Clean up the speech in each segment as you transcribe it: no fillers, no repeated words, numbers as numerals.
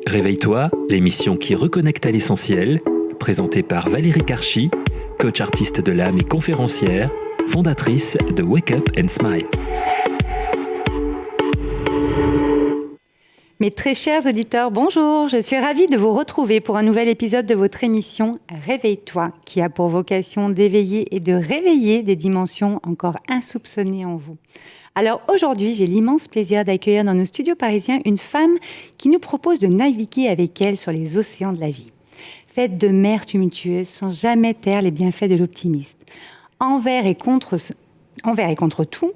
Réveille-toi, l'émission qui reconnecte à l'essentiel, présentée par Valérie Karchi, coach artiste de l'âme et conférencière, fondatrice de Wake Up and Smile. Mes très chers auditeurs, bonjour, je suis ravie de vous retrouver pour un nouvel épisode de votre émission Réveille-toi, qui a pour vocation d'éveiller et de réveiller des dimensions encore insoupçonnées en vous. Alors aujourd'hui, j'ai l'immense plaisir d'accueillir dans nos studios parisiens une femme qui nous propose de naviguer avec elle sur les océans de la vie. Faite de mers tumultueuses sans jamais taire les bienfaits de l'optimiste. Envers et contre tout,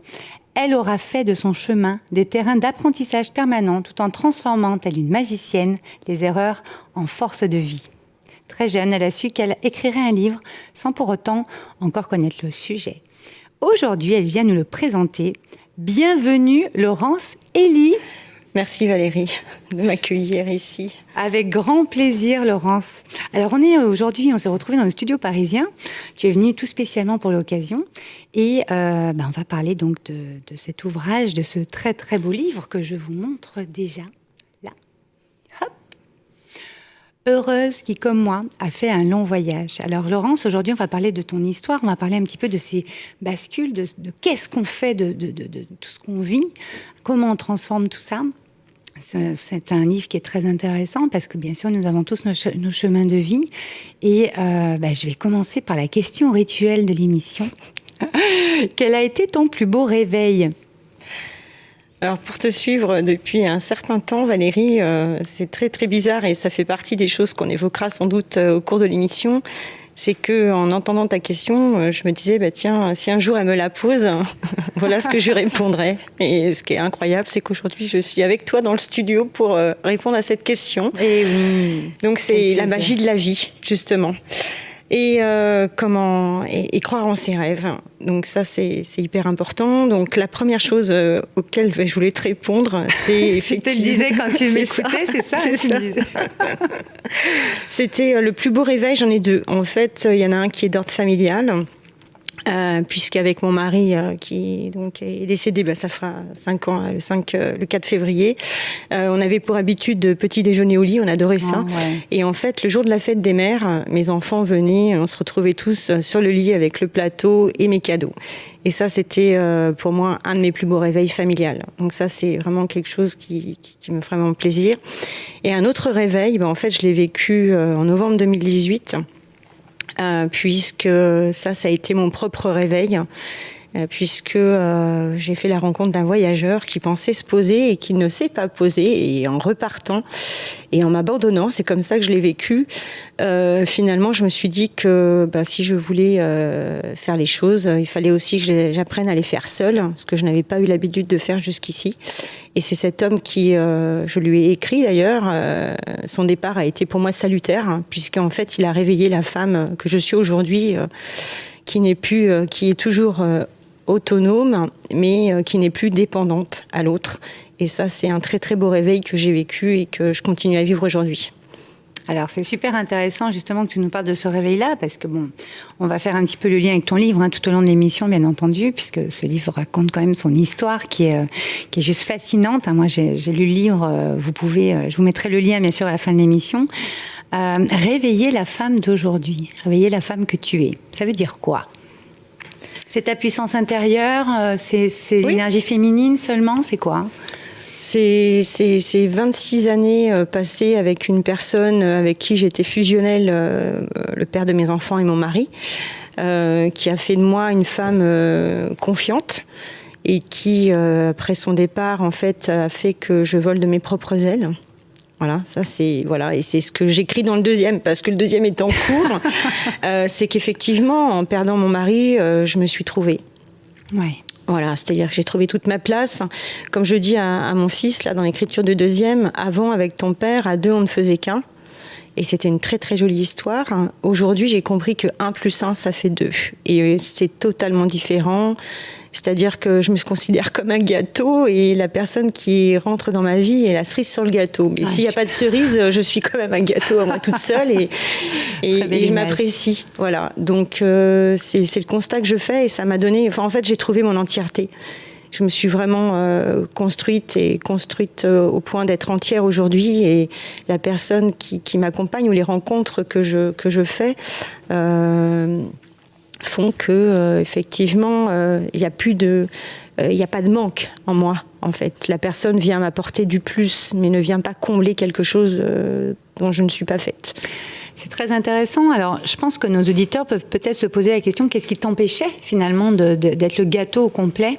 elle aura fait de son chemin des terrains d'apprentissage permanent tout en transformant, telle une magicienne, les erreurs en force de vie. Très jeune, elle a su qu'elle écrirait un livre sans pour autant encore connaître le sujet. Aujourd'hui, elle vient nous le présenter. Bienvenue Laurence Elie. Merci Valérie de m'accueillir ici. Avec grand plaisir Laurence. Alors on s'est retrouvés dans le studio parisien. Tu es venue tout spécialement pour l'occasion. Et on va parler donc de cet ouvrage, de ce très très beau livre que je vous montre déjà. Là. Hop. Heureuse qui, comme moi, a fait un long voyage. Alors Laurence, aujourd'hui on va parler de ton histoire, on va parler un petit peu de ces bascules, de qu'est-ce qu'on fait de tout ce qu'on vit, comment on transforme tout ça. C'est un livre qui est très intéressant parce que bien sûr nous avons tous nos chemins de vie et je vais commencer par la question rituelle de l'émission. Quel a été ton plus beau réveil ? Alors pour te suivre depuis un certain temps Valérie, c'est très très bizarre et ça fait partie des choses qu'on évoquera sans doute au cours de l'émission. C'est que en entendant ta question, je me disais tiens, si un jour elle me la pose, voilà ce que je lui répondrais. Et ce qui est incroyable, c'est qu'aujourd'hui je suis avec toi dans le studio pour répondre à cette question. Et oui. Donc c'est la magie de la vie justement. Et croire en ses rêves. Donc ça c'est hyper important. Donc la première chose auquel je voulais te répondre, c'est effectivement. Je te le disais quand tu m'écoutais, c'est ça. C'est ça. C'était le plus beau réveil. J'en ai deux. En fait, il y en a un qui est d'ordre familial. Puisqu'avec mon mari qui donc est décédé, ça fera 5 ans, le 4 février, on avait pour habitude de petit déjeuner au lit, on adorait ça. Ouais. Et en fait, le jour de la fête des mères, mes enfants venaient, on se retrouvait tous sur le lit avec le plateau et mes cadeaux. Et ça, c'était pour moi un de mes plus beaux réveils familiales. Donc ça, c'est vraiment quelque chose qui me fait vraiment plaisir. Et un autre réveil, en fait, je l'ai vécu en novembre 2018. Puisque ça a été mon propre réveil, puisque j'ai fait la rencontre d'un voyageur qui pensait se poser et qui ne s'est pas posé, et en repartant et en m'abandonnant, c'est comme ça que je l'ai vécu. Finalement, je me suis dit que si je voulais faire les choses, il fallait aussi que j'apprenne à les faire seule, ce que je n'avais pas eu l'habitude de faire jusqu'ici. Et c'est cet homme qui, je lui ai écrit d'ailleurs, son départ a été pour moi salutaire, puisqu'en fait, il a réveillé la femme que je suis aujourd'hui, qui est toujours autonome, mais qui n'est plus dépendante à l'autre. Et ça, c'est un très très beau réveil que j'ai vécu et que je continue à vivre aujourd'hui. Alors, c'est super intéressant justement que tu nous parles de ce réveil-là, parce que on va faire un petit peu le lien avec ton livre tout au long de l'émission, bien entendu, puisque ce livre raconte quand même son histoire qui est juste fascinante. Moi, j'ai lu le livre, je vous mettrai le lien bien sûr à la fin de l'émission. Réveiller la femme d'aujourd'hui, réveiller la femme que tu es, ça veut dire quoi ? C'est ta puissance intérieure, c'est oui. L'énergie féminine seulement, c'est quoi ? C'est 26 années passées avec une personne avec qui j'étais fusionnelle, le père de mes enfants et mon mari, qui a fait de moi une femme confiante et qui, après son départ, en fait, a fait que je vole de mes propres ailes. Voilà, et c'est ce que j'écris dans le deuxième, parce que le deuxième est en cours. C'est qu'effectivement, en perdant mon mari, je me suis trouvée. Ouais. Voilà, c'est-à-dire que j'ai trouvé toute ma place. Comme je dis à mon fils, là, dans l'écriture du deuxième, avant, avec ton père, à deux, on ne faisait qu'un. Et c'était une très, très jolie histoire. Aujourd'hui, j'ai compris que 1 + 1, ça fait 2. Et c'est totalement différent. C'est-à-dire que je me considère comme un gâteau et la personne qui rentre dans ma vie est la cerise sur le gâteau. Mais s'il n'y a pas de cerise, je suis quand même un gâteau à moi toute seule et je m'apprécie. Voilà. Donc, c'est le constat que je fais et ça m'a donné... en fait, j'ai trouvé mon entièreté. je me suis vraiment construite au point d'être entière aujourd'hui. Et la personne qui m'accompagne ou les rencontres que je fais font que effectivement il n'y a pas de manque en moi. En fait, la personne vient m'apporter du plus, mais ne vient pas combler quelque chose dont je ne suis pas faite. C'est très intéressant. Alors, je pense que nos auditeurs peuvent peut-être se poser la question, qu'est-ce qui t'empêchait finalement d'être le gâteau au complet ?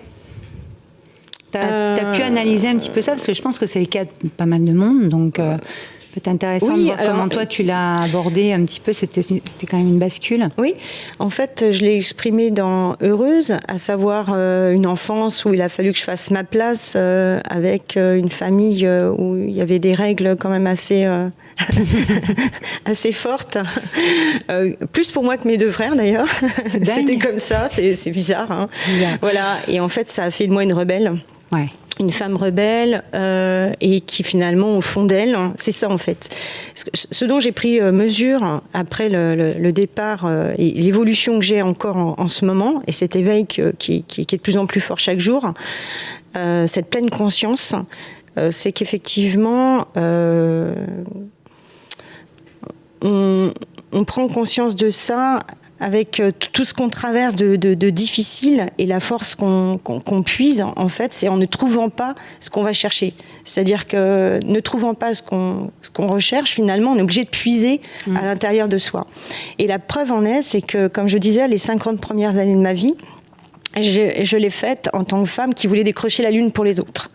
T'as pu analyser un petit peu ça, parce que je pense que c'est le cas de pas mal de monde, donc peut-être intéressant de voir comment toi tu l'as abordé un petit peu, c'était quand même une bascule. Oui, en fait, je l'ai exprimé dans Heureuse, à savoir une enfance où il a fallu que je fasse ma place avec une famille où il y avait des règles quand même assez fortes. Plus pour moi que mes deux frères d'ailleurs. C'était comme ça, c'est bizarre. Hein. Bizarre. Voilà, et en fait, ça a fait de moi une rebelle. Ouais. Une femme rebelle et qui finalement, au fond d'elle, c'est ça en fait. Ce dont j'ai pris mesure après le départ et l'évolution que j'ai encore en ce moment, et cet éveil qui est de plus en plus fort chaque jour, cette pleine conscience, c'est qu'effectivement, on prend conscience de ça avec tout ce qu'on traverse de difficile, et la force qu'on puise, en fait, c'est en ne trouvant pas ce qu'on va chercher. C'est-à-dire que ne trouvant pas ce qu'on recherche, finalement, on est obligé de puiser à l'intérieur de soi. Et la preuve en est, c'est que, comme je disais, les 50 premières années de ma vie, je l'ai faite en tant que femme qui voulait décrocher la lune pour les autres.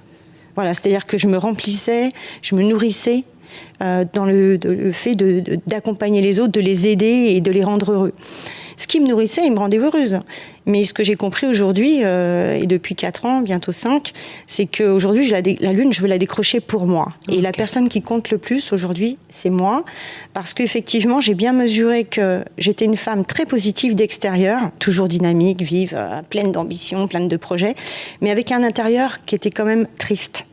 Voilà, c'est-à-dire que je me remplissais, je me nourrissais dans le fait d'accompagner les autres, de les aider et de les rendre heureux. Ce qui me nourrissait, il me rendait heureuse. Mais ce que j'ai compris aujourd'hui, et depuis 4 ans, bientôt 5, c'est qu'aujourd'hui, la lune, je veux la décrocher pour moi. Okay. Et la personne qui compte le plus aujourd'hui, c'est moi. Parce qu'effectivement, j'ai bien mesuré que j'étais une femme très positive d'extérieur, toujours dynamique, vive, pleine d'ambition, pleine de projets, mais avec un intérieur qui était quand même triste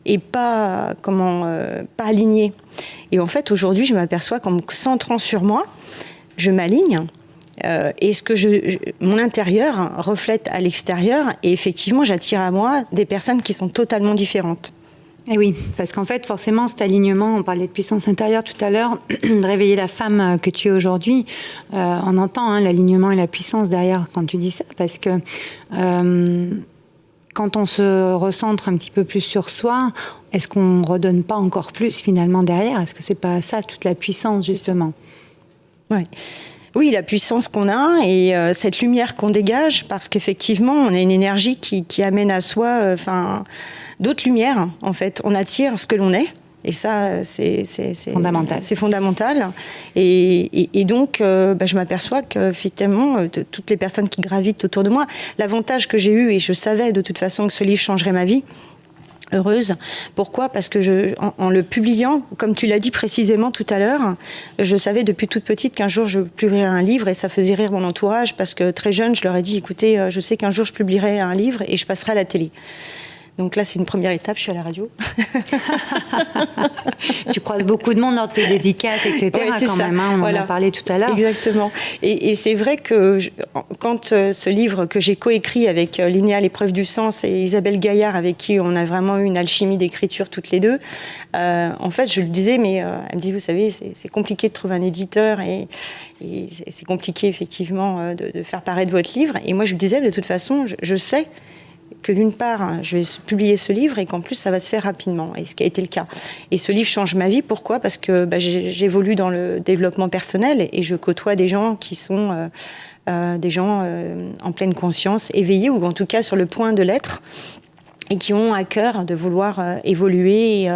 et pas aligné. Et en fait, aujourd'hui, je m'aperçois qu'en me centrant sur moi, je m'aligne. Et mon intérieur reflète à l'extérieur, et effectivement, j'attire à moi des personnes qui sont totalement différentes. Et oui, parce qu'en fait, forcément, cet alignement, on parlait de puissance intérieure tout à l'heure, de réveiller la femme que tu es aujourd'hui, on entend l'alignement et la puissance derrière quand tu dis ça, parce que quand on se recentre un petit peu plus sur soi, est-ce qu'on ne redonne pas encore plus finalement derrière ? Est-ce que c'est pas ça, toute la puissance, justement ? Ouais. Oui, la puissance qu'on a et cette lumière qu'on dégage, parce qu'effectivement, on a une énergie qui amène à soi d'autres lumières, en fait. On attire ce que l'on est. Et ça, c'est fondamental. C'est fondamental. Et donc, je m'aperçois qu'effectivement, toutes les personnes qui gravitent autour de moi, l'avantage que j'ai eu, et je savais de toute façon que ce livre changerait ma vie, Heureuse. Pourquoi ? Parce que en le publiant, comme tu l'as dit précisément tout à l'heure, je savais depuis toute petite qu'un jour je publierais un livre, et ça faisait rire mon entourage parce que très jeune, je leur ai dit, écoutez, je sais qu'un jour je publierai un livre et je passerai à la télé. Donc là, c'est une première étape, je suis à la radio. Tu croises beaucoup de monde lors de tes dédicaces, etc. Ouais, quand ça. Même, on en a parlé tout à l'heure. Exactement. Et c'est vrai que quand ce livre que j'ai coécrit avec Linéa, l'épreuve du sens, et Isabelle Gaillard, avec qui on a vraiment eu une alchimie d'écriture toutes les deux, en fait, je le disais, mais elle me dit, vous savez, c'est compliqué de trouver un éditeur, et c'est compliqué, effectivement, de faire paraître votre livre. Et moi, je lui disais, de toute façon, je sais que d'une part, je vais publier ce livre et qu'en plus, ça va se faire rapidement, et ce qui a été le cas. Et ce livre change ma vie. Pourquoi ? Parce que j'évolue dans le développement personnel et je côtoie des gens qui sont des gens en pleine conscience, éveillés, ou en tout cas sur le point de l'être, et qui ont à cœur de vouloir évoluer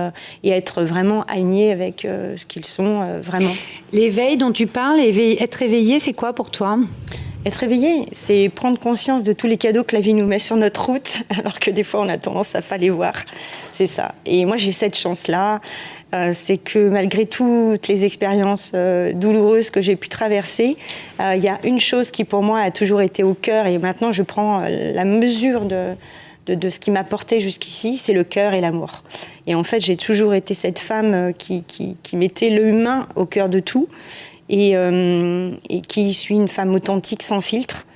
et être vraiment alignés avec ce qu'ils sont vraiment. L'éveil dont tu parles, être éveillé, c'est quoi pour toi ? Être éveillé, c'est prendre conscience de tous les cadeaux que la vie nous met sur notre route, alors que des fois, on a tendance à pas les voir. C'est ça. Et moi, j'ai cette chance-là. C'est que malgré toutes les expériences douloureuses que j'ai pu traverser, il y a une chose qui, pour moi, a toujours été au cœur, et maintenant, je prends la mesure de ce qui m'a porté jusqu'ici, c'est le cœur et l'amour. Et en fait, j'ai toujours été cette femme qui mettait l'humain au cœur de tout, et qui suis une femme authentique, sans filtre,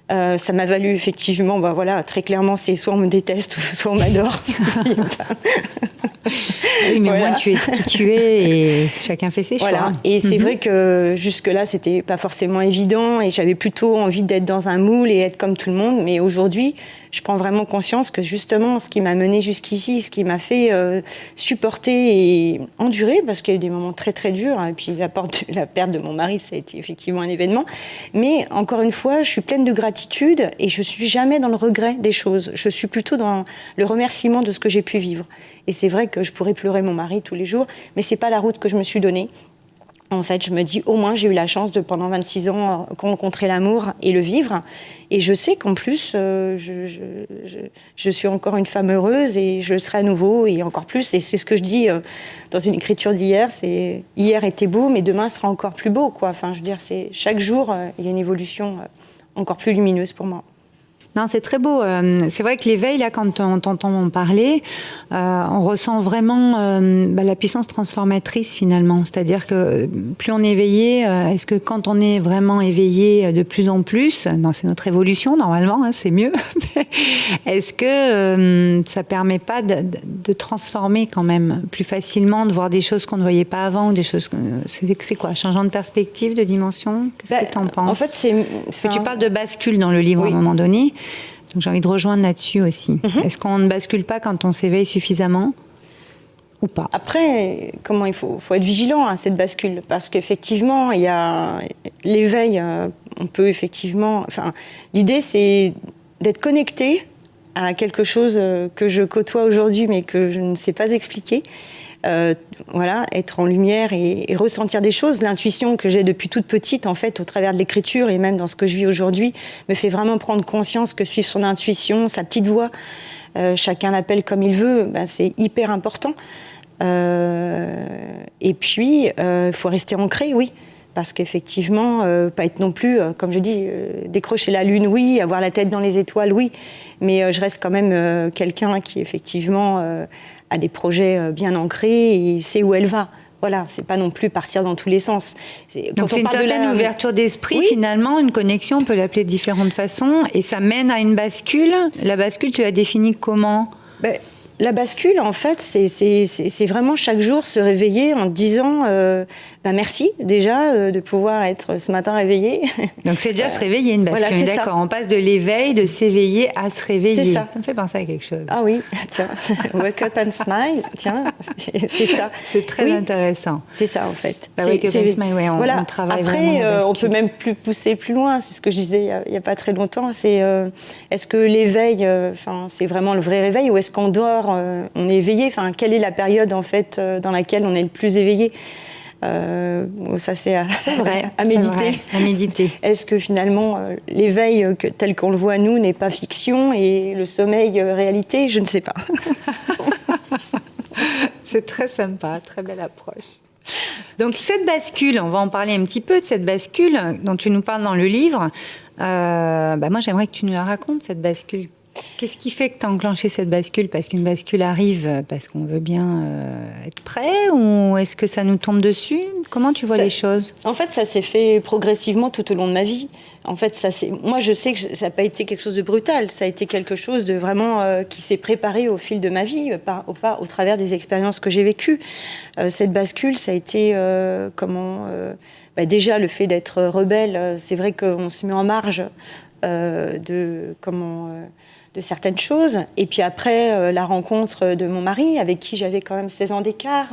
Ça m'a valu effectivement, très clairement, c'est soit on me déteste, soit on m'adore. Oui, mais au moins tu es qui tu es et chacun fait ses choix. Et c'est vrai que jusque-là, c'était pas forcément évident et j'avais plutôt envie d'être dans un moule et être comme tout le monde. Mais aujourd'hui, je prends vraiment conscience que justement, ce qui m'a mené jusqu'ici, ce qui m'a fait supporter et endurer, parce qu'il y a eu des moments très très durs, et puis la perte de mon mari, ça a été effectivement un événement. Mais encore une fois, je suis pleine de gratitude et je suis jamais dans le regret des choses. Je suis plutôt dans le remerciement de ce que j'ai pu vivre. Et c'est vrai que je pourrais pleurer mon mari tous les jours, mais c'est pas la route que je me suis donnée. En fait, je me dis, au moins, j'ai eu la chance de, pendant 26 ans, rencontrer l'amour et le vivre. Et je sais qu'en plus, je suis encore une femme heureuse et je le serai à nouveau et encore plus. Et c'est ce que je dis dans une écriture d'hier, c'est « hier était beau, mais demain sera encore plus beau ». Enfin, je veux dire, chaque jour, il y a une évolution encore plus lumineuse pour moi. Non, c'est très beau. C'est vrai que l'éveil, là, quand on t'entend parler, on ressent vraiment la puissance transformatrice, finalement. C'est-à-dire que plus on est éveillé, est-ce que quand on est vraiment éveillé de plus en plus, c'est notre évolution, normalement, c'est mieux, est-ce que ça permet pas de transformer quand même plus facilement, de voir des choses qu'on ne voyait pas avant, ou des choses... C'est quoi? Changeant de perspective, de dimension? Qu'est-ce que tu en penses? En fait, tu parles de bascule dans le livre, oui, à un moment donné. Donc j'ai envie de rejoindre là-dessus aussi. Est-ce qu'on ne bascule pas quand on s'éveille suffisamment ou pas? Après, il faut être vigilant à cette bascule, parce qu'effectivement, il y a l'éveil, on peut effectivement... Enfin, l'idée, c'est d'être connecté à quelque chose que je côtoie aujourd'hui, mais que je ne sais pas expliquer. Être en lumière et ressentir des choses. L'intuition que j'ai depuis toute petite, en fait, au travers de l'écriture et même dans ce que je vis aujourd'hui, me fait vraiment prendre conscience que suivre son intuition, sa petite voix, chacun l'appelle comme il veut, c'est hyper important. Et puis, il faut rester ancré, oui. Parce qu'effectivement, pas être non plus, comme je dis, décrocher la lune, oui, avoir la tête dans les étoiles, oui. Mais je reste quand même quelqu'un qui, effectivement, a des projets bien ancrés et sait où elle va. Voilà, c'est pas non plus partir dans tous les sens. Donc c'est une certaine ouverture d'esprit, oui, finalement, une connexion, on peut l'appeler de différentes façons, et ça mène à une bascule. La bascule, tu la définis comment ? La bascule, en fait, c'est vraiment chaque jour se réveiller en disant merci déjà de pouvoir être ce matin réveillé. Donc c'est déjà se réveiller, une bascule, voilà, d'accord. Ça. On passe de l'éveil, de s'éveiller à se réveiller. C'est ça. Ça me fait penser à quelque chose. Ah oui, tiens, wake up and smile, tiens, c'est ça. C'est très intéressant. C'est ça, en fait. Wake up and smile, oui, on travaille vraiment. Après, on peut même pousser plus loin, c'est ce que je disais il n'y a pas très longtemps, c'est est-ce que l'éveil, c'est vraiment le vrai réveil, ou est-ce qu'on dort, on est éveillé, quelle est la période, en fait, dans laquelle on est le plus éveillé ? Ça c'est à méditer. Vrai, à méditer. Est-ce que finalement l'éveil tel qu'on le voit nous n'est pas fiction et le sommeil réalité? Je ne sais pas. C'est très sympa, très belle approche. Donc cette bascule, on va en parler un petit peu de cette bascule dont tu nous parles dans le livre. Moi j'aimerais que tu nous la racontes, cette bascule. Qu'est-ce qui fait que tu as enclenché cette bascule? Parce qu'une bascule arrive parce qu'on veut bien être prêt, ou est-ce que ça nous tombe dessus? Comment tu vois les choses? En fait, ça s'est fait progressivement tout au long de ma vie. En fait, moi, je sais que ça n'a pas été quelque chose de brutal. Ça a été quelque chose de vraiment qui s'est préparé au fil de ma vie, au travers des expériences que j'ai vécues. Cette bascule, ça a été déjà le fait d'être rebelle. C'est vrai qu'on se met en marge de certaines choses. Et puis après, la rencontre de mon mari, avec qui j'avais quand même 16 ans d'écart,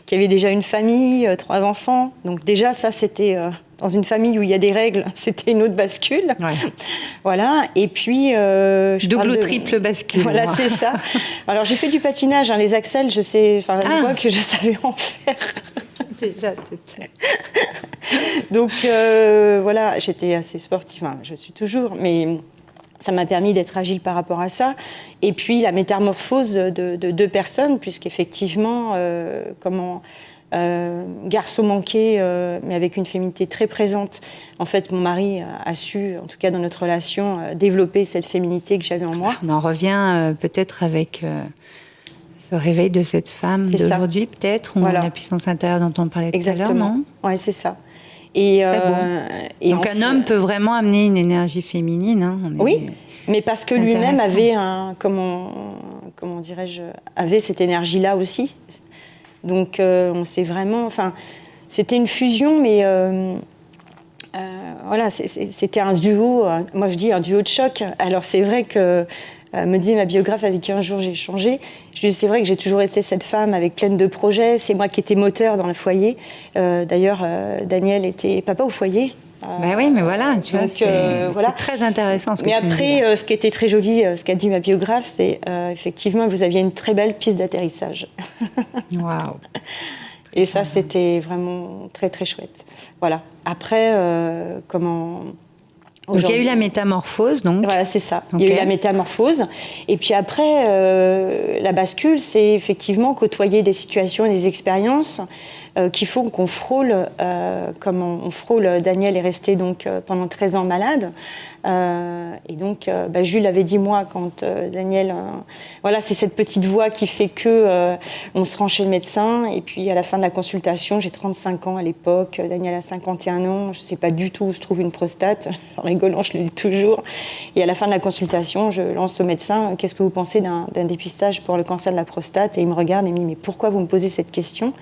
qui avait déjà une famille, 3 enfants. Donc déjà, ça, c'était dans une famille où il y a des règles, c'était une autre bascule. Ouais. Voilà. Et puis... double ou triple bascule. Voilà, c'est ça. Alors, j'ai fait du patinage, les axels, je sais... à l'époque, je savais en faire. Déjà, Donc, voilà, j'étais assez sportive. Je suis toujours, mais... Ça m'a permis d'être agile par rapport à ça. Et puis, la métamorphose de 2 personnes, puisqu'effectivement, garçon manqué, mais avec une féminité très présente. En fait, mon mari a su, en tout cas dans notre relation, développer cette féminité que j'avais en moi. On en revient peut-être avec ce réveil de cette femme d'aujourd'hui, peut-être, ou la puissance intérieure dont on parlait tout à l'heure, non ? Oui, c'est ça. Et, Très beau. Donc un homme peut vraiment amener une énergie féminine. Hein. Oui, mais parce que lui-même avait avait cette énergie-là aussi. Donc on s'est vraiment, c'était une fusion, mais voilà, c'était un duo. Moi je dis un duo de choc. Alors c'est vrai que me dit ma biographe avec qui un jour j'ai échangé, je lui dis c'est vrai que j'ai toujours été cette femme avec pleine de projets. C'est moi qui étais moteur dans le foyer. D'ailleurs, Daniel était papa au foyer. Ben oui, mais voilà, tu vois, c'est très intéressant ce que tu me dis. Mais après, ce qui était très joli, ce qu'a dit ma biographe, c'est effectivement, vous aviez une très belle piste d'atterrissage. Waouh. Et ça, c'était vraiment très, très chouette. Voilà. Après, Donc, il y a eu la métamorphose, donc. Voilà, c'est ça. Okay. Il y a eu la métamorphose. Et puis après, la bascule, c'est effectivement côtoyer des situations et des expériences qui font qu'on frôle, comme on frôle. Daniel est resté donc pendant 13 ans malade. Et donc, Jules avait dit, moi, quand Daniel... voilà, c'est cette petite voix qui fait que on se rend chez le médecin. Et puis, à la fin de la consultation, j'ai 35 ans à l'époque. Daniel a 51 ans. Je ne sais pas du tout où se trouve une prostate. En rigolant, je le dis toujours. Et à la fin de la consultation, je lance au médecin, qu'est-ce que vous pensez d'un dépistage pour le cancer de la prostate? Et il me regarde et me dit, mais pourquoi vous me posez cette question?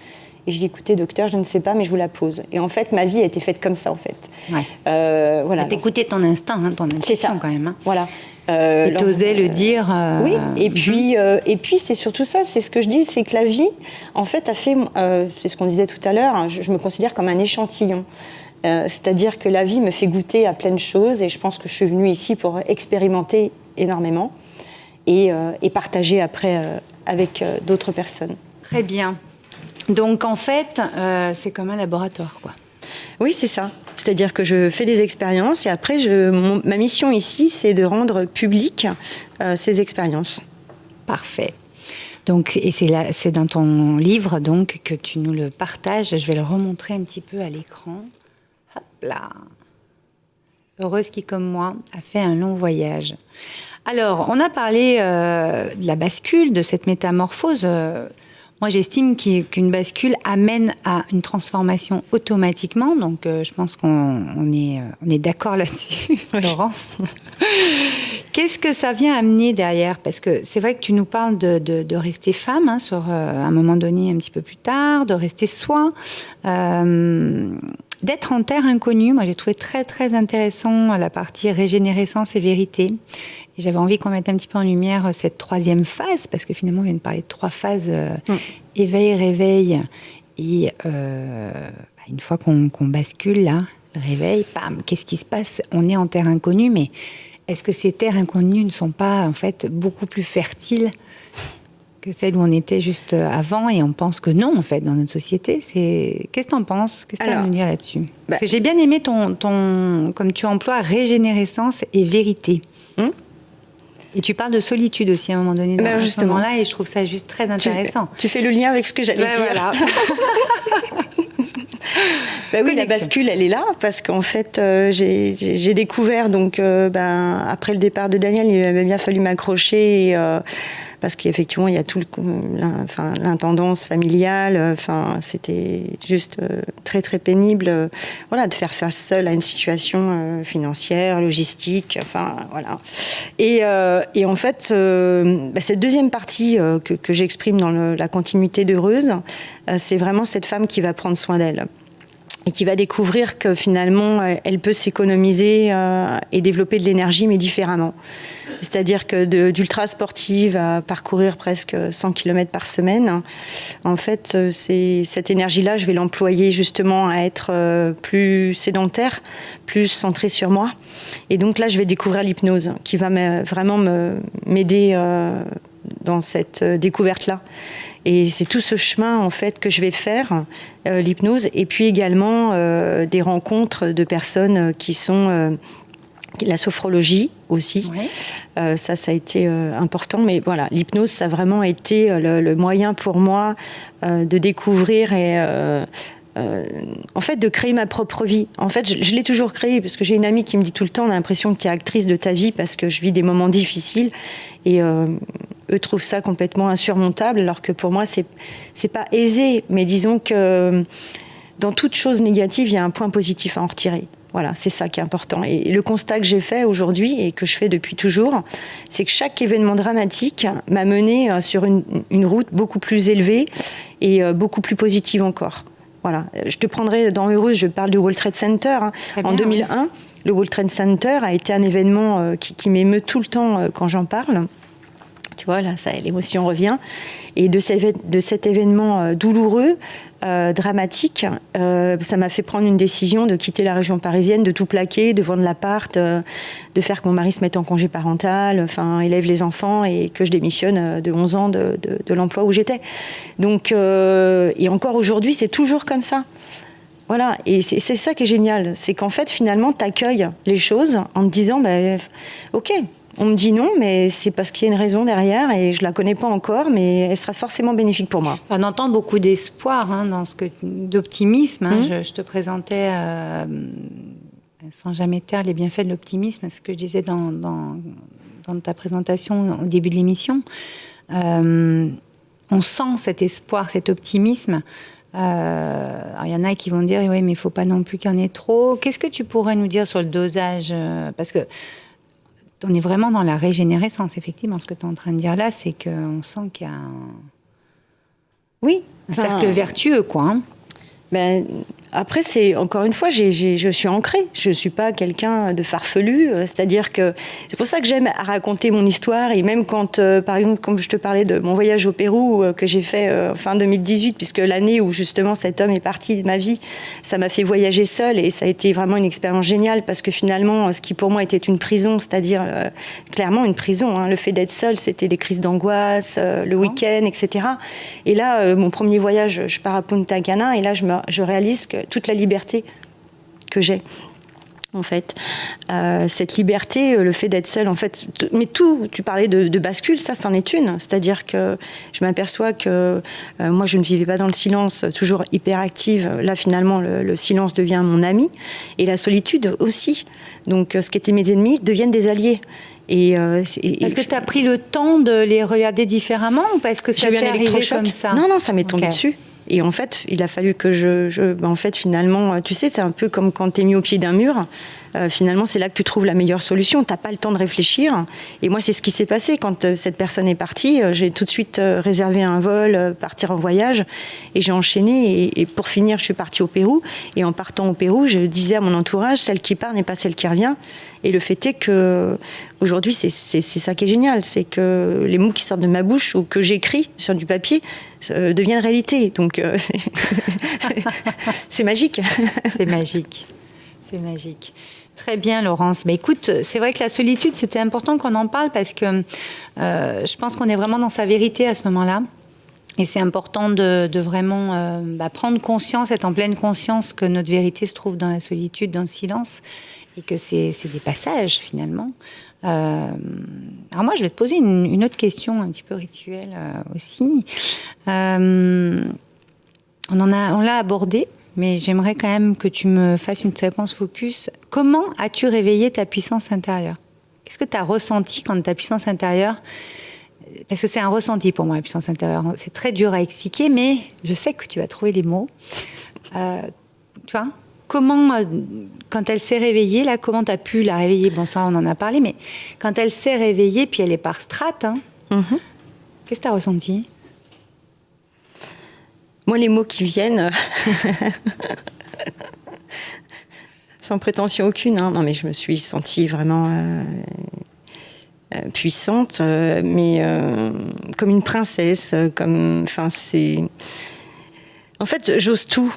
Et je dis, écoutez, docteur, je ne sais pas, mais je vous la pose. Et en fait, ma vie a été faite comme ça, en fait. Ouais. Voilà. T'écoutais ton instinct, ton intuition, c'est ça. Quand même. Hein. Voilà. Et t'osais le dire. Oui, et puis c'est surtout ça, c'est ce que je dis, c'est que la vie, en fait, a fait, c'est ce qu'on disait tout à l'heure, hein, je me considère comme un échantillon. C'est-à-dire que la vie me fait goûter à plein de choses, et je pense que je suis venue ici pour expérimenter énormément et partager après avec d'autres personnes. Très bien. Donc, en fait, c'est comme un laboratoire, quoi. Oui, c'est ça. C'est-à-dire que je fais des expériences et après, ma mission ici, c'est de rendre publiques ces expériences. Parfait. Donc, et c'est dans ton livre donc, que tu nous le partages. Je vais le remontrer un petit peu à l'écran. Hop là. Heureuse qui, comme moi, a fait un long voyage. Alors, on a parlé de la bascule, de cette métamorphose. Moi, j'estime qu'une bascule amène à une transformation automatiquement. Donc, je pense qu'on est d'accord là-dessus, Laurence. Qu'est-ce que ça vient amener derrière? Parce que c'est vrai que tu nous parles de rester femme, hein, sur un moment donné un petit peu plus tard, de rester soi, d'être en terre inconnue. Moi, j'ai trouvé très, très intéressant la partie régénérescence et vérité. Et j'avais envie qu'on mette un petit peu en lumière cette troisième phase, parce que finalement, on vient de parler de 3 phases, éveil, réveil. Et une fois qu'on bascule, là, le réveil, bam, qu'est-ce qui se passe? On est en terre inconnue, mais est-ce que ces terres inconnues ne sont pas, en fait, beaucoup plus fertiles que celles où on était juste avant? Et on pense que non, en fait, dans notre société. Qu'est-ce que tu en penses? Qu'est-ce que tu as à nous dire là-dessus? Parce que j'ai bien aimé ton, comme tu emploies, régénérescence et vérité. Et tu parles de solitude aussi à un moment donné dans ce moment-là, et je trouve ça juste très intéressant. Tu fais le lien avec ce que j'allais dire. Voilà. Oui, la bascule, elle est là, parce qu'en fait, j'ai découvert, donc, après le départ de Daniel, il avait bien fallu m'accrocher, parce qu'effectivement, il y a tout l'intendance familiale, c'était juste très, très pénible, de faire face seule à une situation financière, logistique, voilà. Et en fait, cette deuxième partie que j'exprime dans la continuité d'Heureuse, c'est vraiment cette femme qui va prendre soin d'elle. Et qui va découvrir que finalement, elle peut s'économiser et développer de l'énergie, mais différemment. C'est-à-dire que d'ultra sportive à parcourir presque 100 km par semaine, en fait, cette énergie-là, je vais l'employer justement à être plus sédentaire, plus centrée sur moi. Et donc là, je vais découvrir l'hypnose, qui va vraiment m'aider dans cette découverte-là. Et c'est tout ce chemin, en fait, que je vais faire, l'hypnose, et puis également des rencontres de personnes qui sont... la sophrologie aussi, oui. Ça a été important, mais voilà, l'hypnose, ça a vraiment été le moyen pour moi de découvrir et... en fait, de créer ma propre vie. En fait, je l'ai toujours créée, parce que j'ai une amie qui me dit tout le temps, on a l'impression que tu es actrice de ta vie parce que je vis des moments difficiles. Et eux trouvent ça complètement insurmontable, alors que pour moi, c'est pas aisé. Mais disons que dans toute chose négative, il y a un point positif à en retirer. Voilà, c'est ça qui est important. Et le constat que j'ai fait aujourd'hui et que je fais depuis toujours, c'est que chaque événement dramatique m'a mené sur une route beaucoup plus élevée et beaucoup plus positive encore. Voilà. Je te prendrai dans Heureuse, je parle du World Trade Center. En 2001, oui. Le World Trade Center a été un événement qui m'émeut tout le temps quand j'en parle. Tu vois, là, l'émotion revient. Et de cet événement douloureux, dramatique, ça m'a fait prendre une décision de quitter la région parisienne, de tout plaquer, de vendre l'appart, de faire que mon mari se mette en congé parental, élève les enfants et que je démissionne de 11 ans de l'emploi où j'étais. Donc, et encore aujourd'hui, c'est toujours comme ça. Voilà, et c'est ça qui est génial, c'est qu'en fait, finalement, tu accueilles les choses en te disant, ok, on me dit non, mais c'est parce qu'il y a une raison derrière et je la connais pas encore, mais elle sera forcément bénéfique pour moi. On entend beaucoup d'espoir d'optimisme. Je te présentais, sans jamais taire les bienfaits de l'optimisme, ce que je disais dans ta présentation au début de l'émission. On sent cet espoir, cet optimisme. Alors il y en a qui vont dire oui, mais il faut pas non plus qu'il y en ait trop. Qu'est-ce que tu pourrais nous dire sur le dosage, parce que on est vraiment dans la régénérescence, effectivement. Ce que tu es en train de dire là, c'est qu'on sent qu'il y a un cercle vertueux, quoi. Après, c'est encore une fois, je suis ancrée. Je suis pas quelqu'un de farfelu. C'est-à-dire que c'est pour ça que j'aime raconter mon histoire. Et même quand, par exemple, comme je te parlais de mon voyage au Pérou que j'ai fait fin 2018, puisque l'année où justement cet homme est parti de ma vie, ça m'a fait voyager seule et ça a été vraiment une expérience géniale parce que finalement, ce qui pour moi était une prison, c'est-à-dire clairement une prison. Le fait d'être seule, c'était des crises d'angoisse, le week-end, etc. Et là, mon premier voyage, je pars à Punta Cana et là, je réalise que toute la liberté que j'ai, en fait. Cette liberté, le fait d'être seule, en fait. Mais tout, tu parlais de bascule, ça, c'en est une. C'est-à-dire que je m'aperçois que moi, je ne vivais pas dans le silence, toujours hyper active. Là, finalement, le silence devient mon ami. Et la solitude aussi. Donc, ce qui étaient mes ennemis deviennent des alliés. Est-ce que tu as pris le temps de les regarder différemment ou parce que ça t'est arrivé comme ça? Non, ça m'est tombé dessus. Et en fait, il a fallu que en fait, finalement, tu sais, c'est un peu comme quand t'es mis au pied d'un mur. Finalement, c'est là que tu trouves la meilleure solution. T'as pas le temps de réfléchir. Et moi, c'est ce qui s'est passé quand cette personne est partie. J'ai tout de suite réservé un vol, partir en voyage, et j'ai enchaîné. Et pour finir, je suis partie au Pérou. Et en partant au Pérou, je disais à mon entourage, celle qui part n'est pas celle qui revient. Et le fait est que aujourd'hui, c'est ça qui est génial, c'est que les mots qui sortent de ma bouche ou que j'écris sur du papier deviennent réalité. Donc c'est magique. C'est magique. C'est magique. Très bien, Laurence. Écoute, c'est vrai que la solitude, c'était important qu'on en parle parce que je pense qu'on est vraiment dans sa vérité à ce moment-là. Et c'est important de vraiment prendre conscience, être en pleine conscience que notre vérité se trouve dans la solitude, dans le silence, et que c'est des passages, finalement. Alors moi, je vais te poser une autre question, un petit peu rituelle aussi. On l'a abordé, mais j'aimerais quand même que tu me fasses une réponse focus. Comment as-tu réveillé ta puissance intérieure? Qu'est-ce que tu as ressenti quand ta puissance intérieure... Parce que c'est un ressenti pour moi, la puissance intérieure. C'est très dur à expliquer, mais je sais que tu vas trouver les mots. Tu vois, comment, quand elle s'est réveillée, là, comment tu as pu la réveiller? Bon, ça, on en a parlé, mais quand elle s'est réveillée, puis elle est par strates, qu'est-ce que tu as ressenti? Moi, les mots qui viennent... sans prétention aucune, non, mais je me suis sentie vraiment... puissante, mais comme une princesse, en fait, j'ose tout.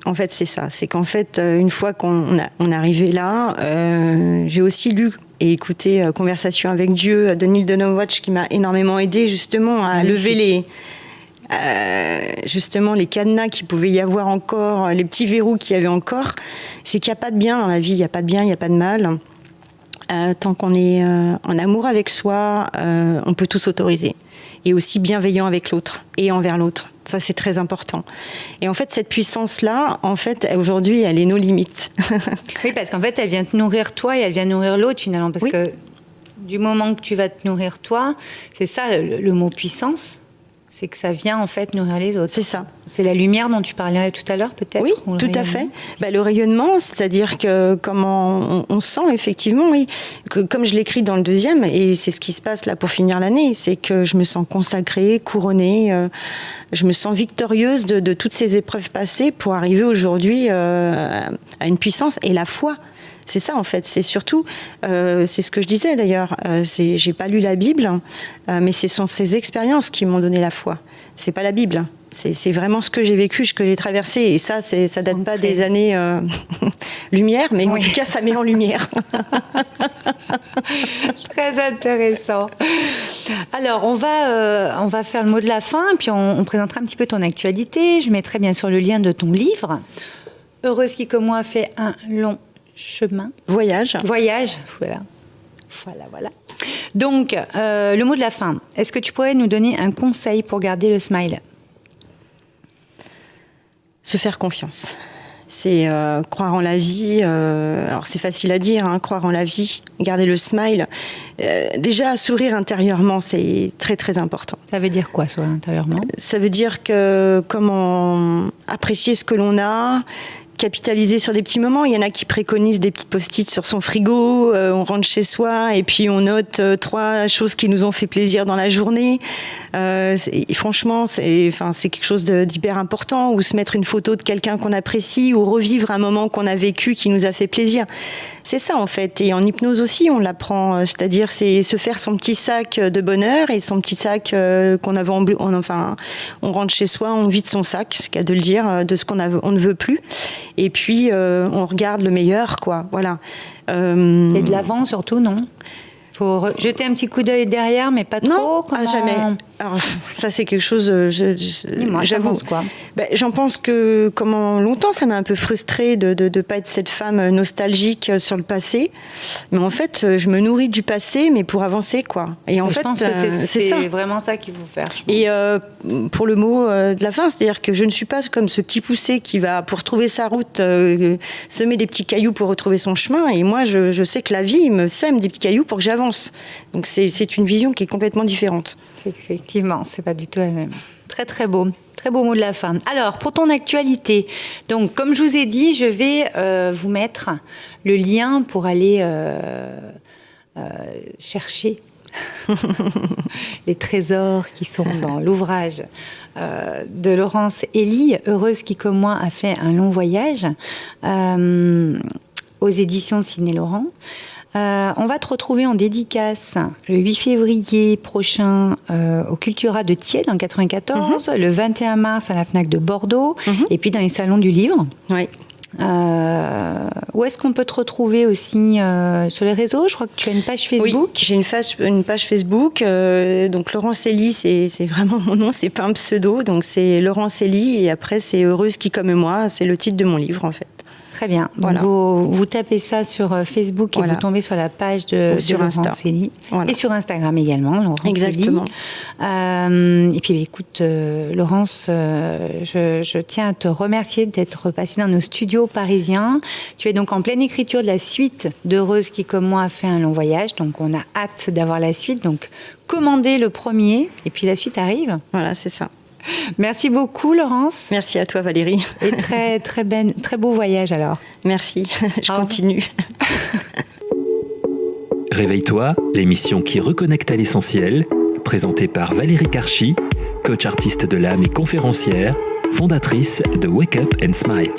En fait, c'est ça. C'est qu'en fait, une fois qu'on est arrivé là, j'ai aussi lu et écouté Conversation avec Dieu de Neil Donald Walsch qui m'a énormément aidée justement à lever justement les cadenas qu'il pouvait y avoir encore, les petits verrous qu'il y avait encore. C'est qu'il n'y a pas de bien dans la vie, il n'y a pas de bien, il n'y a pas de mal. Tant qu'on est en amour avec soi, on peut tout s'autoriser. Et aussi bienveillant avec l'autre et envers l'autre. Ça, c'est très important. Et en fait, cette puissance-là, en fait, aujourd'hui, elle est nos limites. Oui, parce qu'en fait, elle vient te nourrir toi et elle vient nourrir l'autre, finalement. Parce que du moment que tu vas te nourrir toi, c'est ça le mot puissance. C'est que ça vient en fait nourrir les autres. C'est ça. C'est la lumière dont tu parlais tout à l'heure peut-être. Oui, tout à fait. Le rayonnement, c'est-à-dire que comment on sent effectivement, oui, que comme je l'écris dans le 2e, et c'est ce qui se passe là pour finir l'année, c'est que je me sens consacrée, couronnée, je me sens victorieuse de toutes ces épreuves passées pour arriver aujourd'hui à une puissance et la foi. C'est ça en fait, c'est surtout, c'est ce que je disais d'ailleurs, j'ai pas lu la Bible, mais ce sont ces expériences qui m'ont donné la foi. C'est pas la Bible, c'est vraiment ce que j'ai vécu, ce que j'ai traversé, et ça date pas des années lumière, mais en tout cas ça met en lumière. Très intéressant. Alors on va faire le mot de la fin, puis on présentera un petit peu ton actualité. Je mettrai bien sûr le lien de ton livre. Heureuse qui comme moi a fait un long chemin. Voyage, voilà. Donc, le mot de la fin. Est-ce que tu pourrais nous donner un conseil pour garder le smile ? Se faire confiance. C'est croire en la vie. Alors, c'est facile à dire, hein, croire en la vie, garder le smile. Déjà, sourire intérieurement, c'est très, très important. Ça veut dire quoi, sourire intérieurement ? Ça veut dire que comment apprécier ce que l'on a, capitaliser sur des petits moments. Il y en a qui préconisent des petits post-it sur son frigo, on rentre chez soi et puis on note 3 choses qui nous ont fait plaisir dans la journée. Et franchement, c'est quelque chose d'hyper important. Ou se mettre une photo de quelqu'un qu'on apprécie, ou revivre un moment qu'on a vécu qui nous a fait plaisir. C'est ça en fait. Et en hypnose aussi, on l'apprend. C'est-à-dire, c'est se faire son petit sac de bonheur et son petit sac qu'on avait on rentre chez soi, on vide son sac, c'est qu'à de le dire, de ce on ne veut plus. Et puis, on regarde le meilleur, quoi. Voilà. Et de l'avant, surtout, non ? Faut jeter un petit coup d'œil derrière, mais pas trop. Non, jamais. Alors, ça, c'est quelque chose, j'avoue. Quoi. J'en pense que, longtemps, ça m'a un peu frustrée de ne pas être cette femme nostalgique sur le passé. Mais en fait, je me nourris du passé, mais pour avancer, quoi. Et en fait, je pense que c'est vraiment ça qu'il faut faire. Et pour le mot de la fin, c'est-à-dire que je ne suis pas comme ce petit poussé qui va, pour trouver sa route, semer des petits cailloux pour retrouver son chemin. Et moi, je sais que la vie me sème des petits cailloux pour que j'avance. Donc c'est une vision qui est complètement différente. Effectivement, c'est pas du tout la même. Très très beau. Très beau mot de la fin. Alors, pour ton actualité, donc comme je vous ai dit, je vais vous mettre le lien pour aller chercher les trésors qui sont dans l'ouvrage de Laurence Elie, Heureuse qui comme moi a fait un long voyage, aux éditions Sidney Laurent. On va te retrouver en dédicace le 8 février prochain au Cultura de Thiers dans le 94, le 21 mars à la FNAC de Bordeaux, et puis dans les salons du livre. Oui. Où est-ce qu'on peut te retrouver aussi sur les réseaux ? Je crois que tu as une page Facebook. Oui, j'ai une page Facebook. Donc Laurence Elie, c'est vraiment mon nom, c'est pas un pseudo. Donc c'est Laurence Elie et après c'est Heureuse qui comme moi, c'est le titre de mon livre en fait. Très bien. Voilà. Vous tapez ça sur Facebook et vous tombez sur la page de Laurence Elie. Voilà. Et sur Instagram également, Laurence Exactement. Elie. Et puis écoute, Laurence, je tiens à te remercier d'être passée dans nos studios parisiens. Tu es donc en pleine écriture de la suite d'Heureuse qui, comme moi, a fait un long voyage. Donc on a hâte d'avoir la suite. Donc commandez le premier et puis la suite arrive. Voilà, c'est ça. Merci beaucoup, Laurence. Merci à toi, Valérie. Et très beau voyage alors. Merci, je continue. Réveille-toi, l'émission qui reconnecte à l'essentiel, présentée par Valérie Karchi, coach artiste de l'âme et conférencière, fondatrice de Wake Up and Smile.